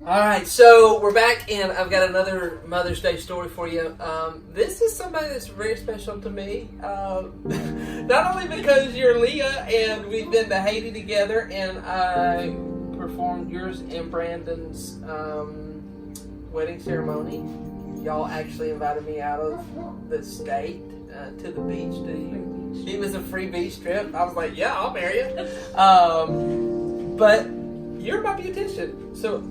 All right, so we're back, and I've got another Mother's Day story for you. This is somebody that's very special to me. Not only because you're Leah, and we've been to Haiti together, and I performed yours and Brandon's wedding ceremony. Y'all actually invited me out of the state to the beach. It was a free beach trip. I was like, yeah, I'll marry you. But you're my beautician, so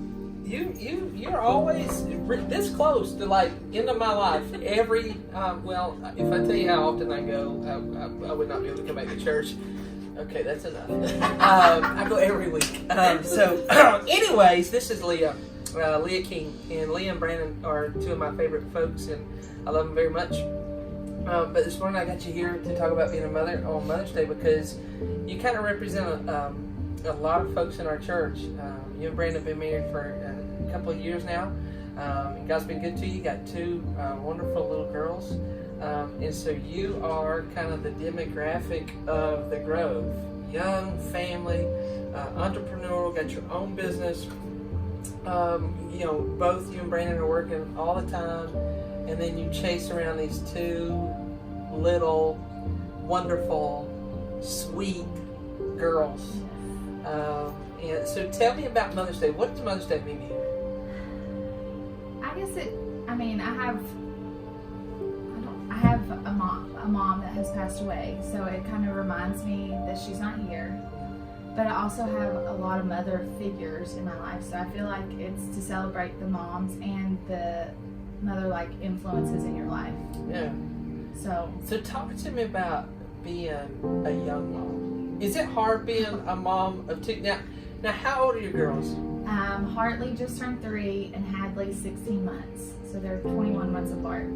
you're always this close to like into my life. Every well, if I tell you how often I go, I would not be able to come back to church. Okay, that's enough. I go every week. Anyways, this is Leah King, and Leah and Brandon are two of my favorite folks, and I love them very much. But this morning I got you here to talk about being a mother on Mother's Day because you kind of represent a lot of folks in our church. You and Brandon have been married for a couple of years now. God's been good to you. You got two wonderful little girls. And so you are kind of the demographic of the Grove. Young, family, entrepreneurial, got your own business. Both you and Brandon are working all the time. And then you chase around these two little, wonderful, sweet girls. And so tell me about Mother's Day. What does Mother's Day mean to you? I have a mom that has passed away, so it kind of reminds me that she's not here. But I also have a lot of mother figures in my life, so I feel like it's to celebrate the moms and the mother-like influences in your life. Yeah. So talk to me about being a young mom. Is it hard being a mom of two? Now, how old are your girls? Hartley just turned 3 and Hadley 16 months. So they're 21 months apart.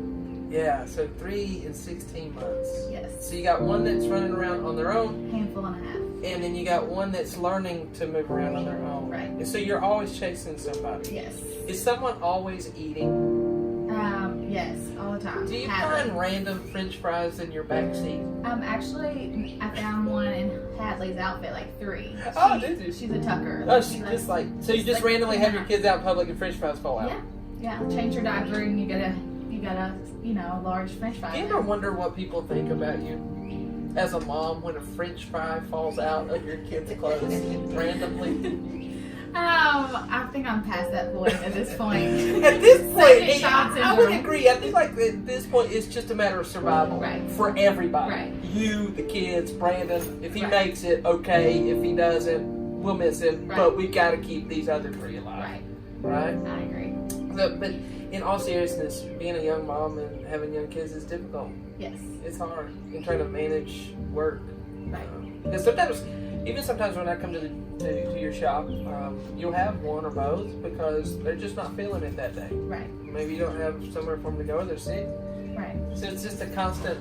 Yeah, so 3 and 16 months. Yes. So you got one that's running around on their own. Handful and a half. And then you got one that's learning to move around on their own. Right. And so you're always chasing somebody. Yes. Is someone always eating? Yes, all the time. Do you find random French fries in your backseat? Actually, I found one in Hadley's outfit, like 3. Did you? She's a tucker. Oh, she's just like, so you just randomly have your kids out in public and French fries fall out? Yeah. Change your diaper and you got a large French fry. Do you ever wonder what people think about you as a mom when a French fry falls out of your kid's clothes randomly? I think I'm past that point at this point. At this point, I would agree. I think like at this point, it's just a matter of survival for everybody. Right. You, the kids, Brandon. If he makes it, okay. If he doesn't, we'll miss him. Right. But we got to keep these other 3 alive. Right. I agree. But in all seriousness, being a young mom and having young kids is difficult. Yes. It's hard. And trying to manage work. Right. Because sometimes when I come to your shop, you'll have one or both because they're just not feeling it that day. Right. Maybe you don't have somewhere for them to go, or they're sick. Right. So it's just a constant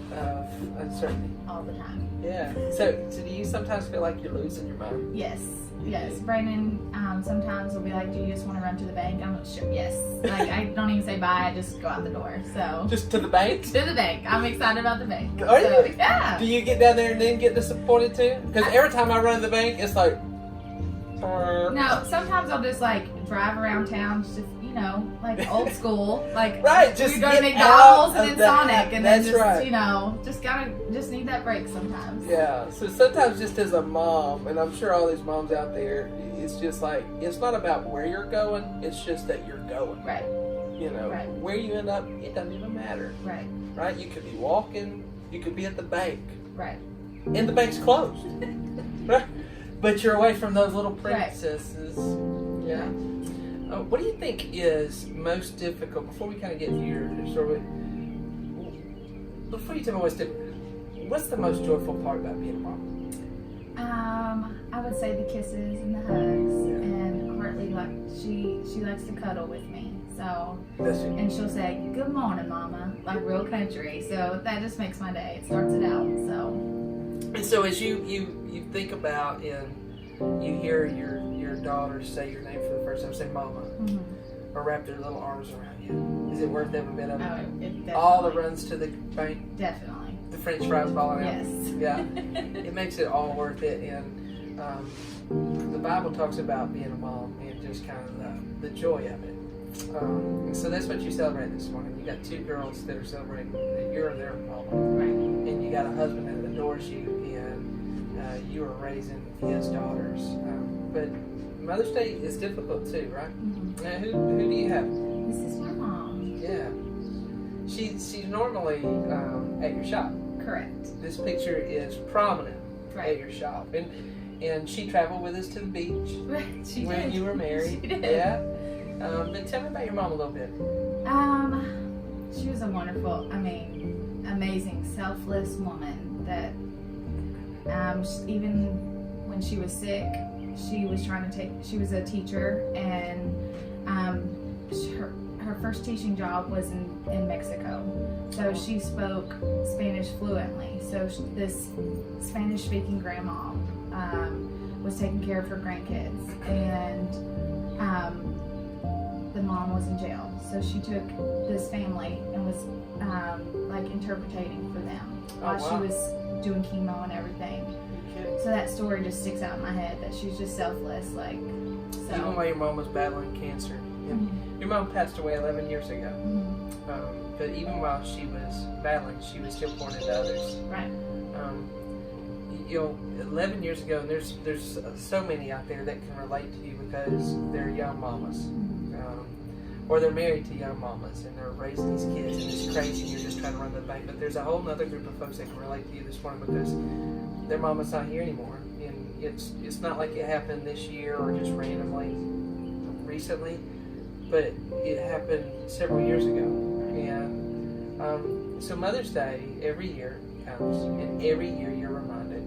uncertainty. All the time. Yeah. So do you sometimes feel like you're losing your mind? Yes. Yes. Brandon sometimes will be like, do you just want to run to the bank? I'm not sure. Yes. Like, I don't even say bye. I just go out the door. So just to the bank? To the bank. I'm excited about the bank. Are you? Yeah. Do you get down there and then get disappointed too? Because every time I run to the bank, it's like... No, sometimes I'll just like drive around town, just like old school, like just we go to McDonald's and then Sonic, and then just just need that break sometimes. Yeah, so sometimes just as a mom, and I'm sure all these moms out there, it's just like it's not about where you're going, it's just that you're going. Right. Where you end up, it doesn't even matter. Right. Right. You could be walking, you could be at the bank. Right. And the bank's closed. Right. But you're away from those little princesses. Right. Yeah. What do you think is most difficult, before we kind of get to your story, before you tell me what's the most joyful part about being a mom? I would say the kisses and the hugs, and Hartley, like, she likes to cuddle with me, so, and she'll say, good morning, mama, like real country, so that just makes my day. It starts it out, so. And so as you think about and you hear your daughters say your name for the first time, say mama, or wrap their little arms around you, is it worth every bit of it? All the runs to the bank? Definitely. The French fries falling out? Yes. Yeah. It makes it all worth it. And the Bible talks about being a mom and just kind of the joy of it. And so that's what you celebrate this morning. You got two girls that are celebrating that you're their mama. Right. And you got a husband that adores you, and you are raising his daughters. But Mother's Day is difficult too, right? Mm-hmm. Now, who do you have? This is my mom. Yeah. She's normally at your shop. Correct. This picture is prominent Right. at your shop. And she traveled with us to the beach She when did. you were married. She did. Yeah. But tell me about your mom a little bit. She was a wonderful, amazing, selfless woman that even when she was sick, she was she was a teacher, and her first teaching job was in Mexico. So she spoke Spanish fluently. So this Spanish-speaking grandma was taking care of her grandkids, and the mom was in jail. So she took this family and was interpreting for them while she was doing chemo and everything. So that story just sticks out in my head, that she's just selfless, Even while your mom was battling cancer. Mm-hmm. Your mom passed away 11 years ago. Mm-hmm. But even while she was battling, she was still pouring into others. Right. 11 years ago, and there's so many out there that can relate to you because they're young mamas. Or they're married to young mamas and they're raising these kids, and it's crazy and you're just trying to run the bank. But there's a whole other group of folks that can relate to you this morning because their mama's not here anymore. And it's not like it happened this year or just randomly recently, but it happened several years ago. And so Mother's Day every year comes, and every year you're reminded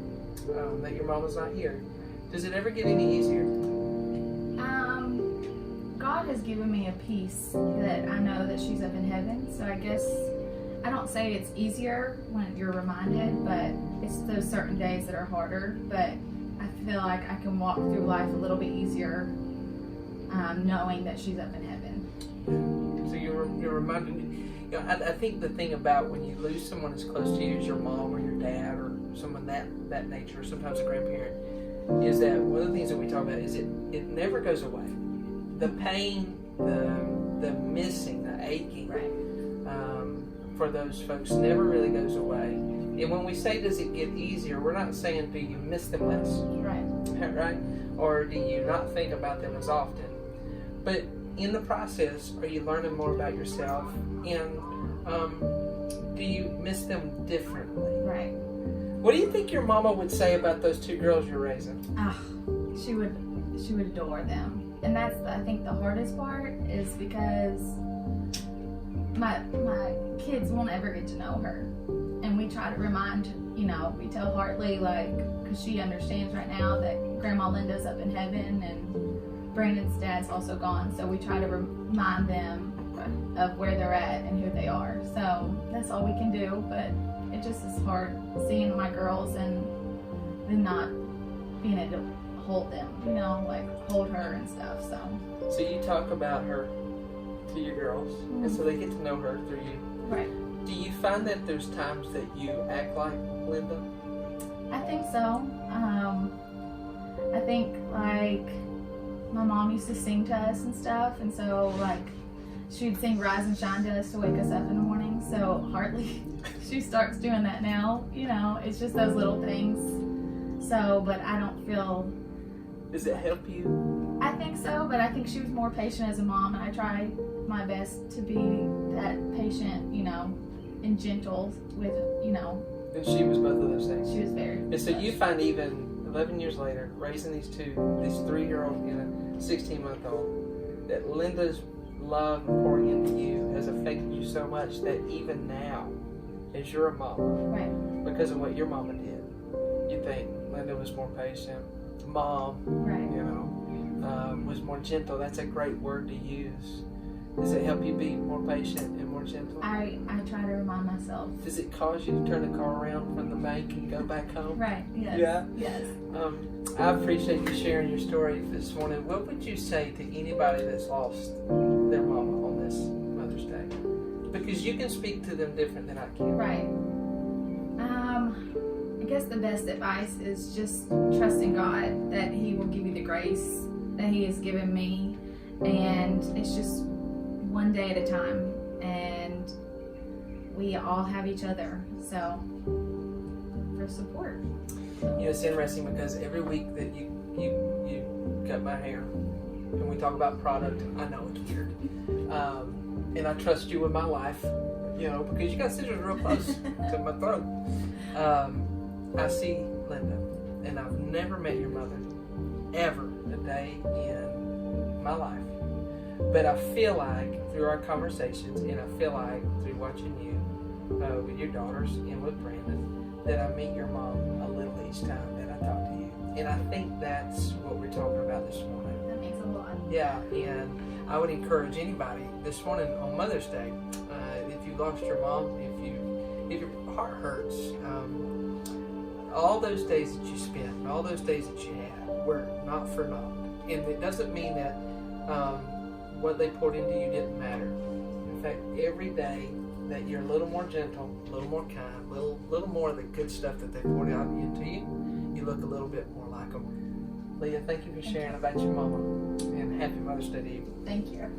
that your mama's not here. Does it ever get any easier? God has given me a peace that I know that she's up in heaven. So I guess I don't say it's easier when you're reminded, but it's those certain days that are harder. But I feel like I can walk through life a little bit easier knowing that she's up in heaven. So you're reminded. I think the thing about when you lose someone as close to you as your mom or your dad or someone that nature, or sometimes a grandparent, is that one of the things that we talk about is it never goes away. The pain, the missing, the aching, Right. For those folks never really goes away. And when we say does it get easier, we're not saying do you miss them less, Right. right? Or do you not think about them as often? But in the process, are you learning more about yourself? And do you miss them differently? Right. What do you think your mama would say about those two girls you're raising? She would adore them. And that's, I think, the hardest part is because my kids won't ever get to know her. And we try to remind, we tell Hartley, because she understands right now that Grandma Linda's up in heaven and Brandon's dad's also gone. So we try to remind them of where they're at and who they are. So that's all we can do. But it just is hard seeing my girls and then not being able to hold them, hold her and stuff. So you talk about her to your girls, Mm-hmm. and so they get to know her through you. Right. Do you find that there's times that you act like Linda? I think so. I think my mom used to sing to us and stuff, and so she'd sing Rise and Shine to us to wake us up in the morning. So Hartley, she starts doing that now. It's just those little things. So, but I don't feel. Does it help you? I think so, but I think she was more patient as a mom, and I try my best to be that patient, and gentle with, And she was both of those things. She was very. And so you find even 11 years later, raising these 3-year-old and a 16-month-old, that Linda's love and pouring into you has affected you so much that even now, as you're a mama, Right. because of what your mama did, you think Linda was more patient. Mom, Right. Was more gentle. That's a great word to use. Does it help you be more patient and more gentle? I try to remind myself. Does it cause you to turn the car around from the bank and go back home? Right. Yes. Yeah? Yes. I appreciate you sharing your story this morning. What would you say to anybody that's lost their mama on this Mother's Day? Because you can speak to them different than I can. Right. I guess the best advice is just trusting God that He will give you the grace that He has given me, and it's just one day at a time, and we all have each other, so for support. You know, it's interesting because every week that you cut my hair and we talk about product, I know it's weird, and I trust you with my life, you know, because you got scissors real close to my throat. I see Linda, and I've never met your mother ever a day in my life, but I feel like through our conversations, and I feel like through watching you with your daughters and with Brandon, that I meet your mom a little each time that I talk to you, and I think that's what we're talking about this morning. That makes a lot. Yeah, and I would encourage anybody this morning on Mother's Day, if you lost your mom, if your heart hurts, all those days that you spent, all those days that you had were not for naught. And it doesn't mean that what they poured into you didn't matter. In fact, every day that you're a little more gentle, a little more kind, a little more of the good stuff that they poured out into you, you look a little bit more like them. Leah, thank you for sharing about your mama, and happy Mother's Day to you. Thank you.